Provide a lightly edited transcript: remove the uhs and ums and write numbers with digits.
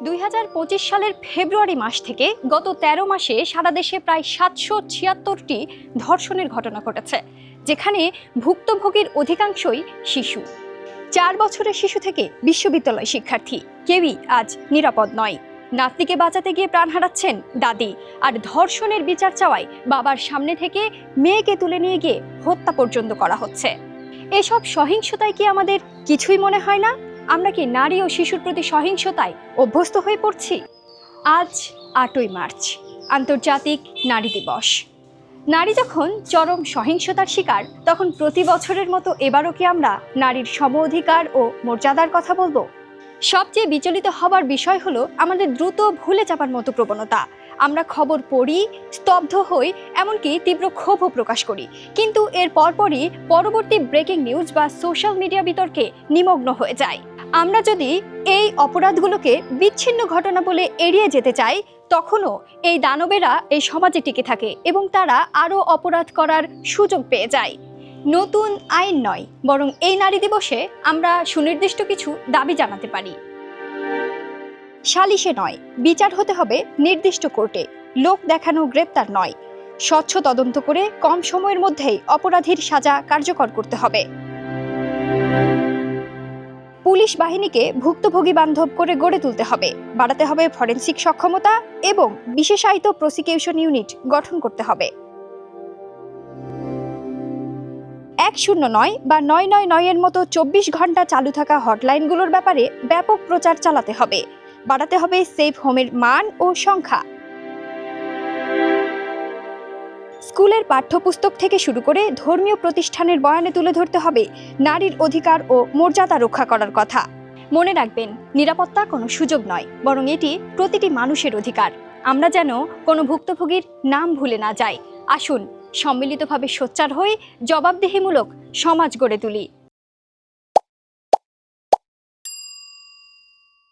2025 সালের ফেব্রুয়ারি মাস থেকে গত 13 মাসে সারা দেশে প্রায় 776টি ধর্ষণের ঘটনা ঘটেছে, যেখানে ভুক্তভোগীর অধিকাংশই শিশু। 4 বছরের শিশু থেকে বিশ্ববিদ্যালয় শিক্ষার্থী কেউই আজ নিরাপদ নয়। নাতনিকে বাঁচাতে গিয়ে প্রাণ হারাচ্ছেন দাদি, আর ধর্ষণের বিচার চাওয়ায় বাবার সামনে থেকে মেয়েকে তুলে নিয়ে গিয়ে হত্যা পর্যন্ত করা হচ্ছে। এসব সহিংসতায় কি আমাদের কিছুই মনে হয় না? আমরা কি নারী ও শিশুর প্রতি সহিংসতায় অভ্যস্ত হয়ে পড়ছি? আজ 8ই মার্চ, আন্তর্জাতিক নারী দিবস। নারী যখন চরম সহিংসতার শিকার, তখন প্রতি বছরের মতো এবারও কি আমরা নারীর সম অধিকার ও মর্যাদার কথা বলবো? সবচেয়ে বিচলিত হবার বিষয় হলো আমাদের দ্রুত ভুলে যাবার মতো প্রবণতা। আমরা খবর পড়ি, স্তব্ধ হই, এমনকি তীব্র ক্ষোভও প্রকাশ করি, কিন্তু এর পরপরই পরবর্তী ব্রেকিং নিউজ বা সোশ্যাল মিডিয়া বিতর্কে নিমগ্ন হয়ে যায়। আমরা যদি এই অপরাধগুলোকে বিচ্ছিন্ন ঘটনা বলে এড়িয়ে যেতে চাই, তখনও এই দানবেরা এই সমাজে টিকে থাকে এবং তারা আরও অপরাধ করার সুযোগ পেয়ে যায়। নতুন আইন নয়, বরং এই নারী দিবসে আমরা সুনির্দিষ্ট কিছু দাবি জানাতে পারি। সালিশে নয়, বিচার হতে হবে নির্দিষ্ট কোর্টে। লোক দেখানো গ্রেপ্তার নয়, স্বচ্ছ তদন্ত করে কম সময়ের মধ্যেই অপরাধীর সাজা কার্যকর করতে হবে। পুলিশ বাহিনীকে ভুক্তভোগী বান্ধব করে গড়ে তুলতে হবে, বাড়াতে হবে ফরেনসিক সক্ষমতা এবং বিশেষায়িত প্রসিকিউশন ইউনিট গঠন করতে হবে। 109 বা 999 এর মতো 24 ঘন্টা চালু থাকা হটলাইনগুলোর ব্যাপারে ব্যাপক প্রচার চালাতে হবে, বাড়াতে হবে সেফ হোমের মান ও সংখ্যা। স্কুলের পাঠ্যপুস্তক থেকে শুরু করে ধর্মীয় প্রতিষ্ঠানের বয়ানে তুলে ধরতে হবে নারীর অধিকার ও মর্যাদা রক্ষা করার কথা। মনে রাখবেন, নিরাপত্তা কোনো সুযোগ নয়, বরং এটি প্রতিটি মানুষের অধিকার। আমরা যেন কোনো ভুক্তভোগীর নাম ভুলে না যাই। আসুন সম্মিলিতভাবে সোচ্চার হয়ে জবাবদিহিমূলক সমাজ গড়ে তুলি।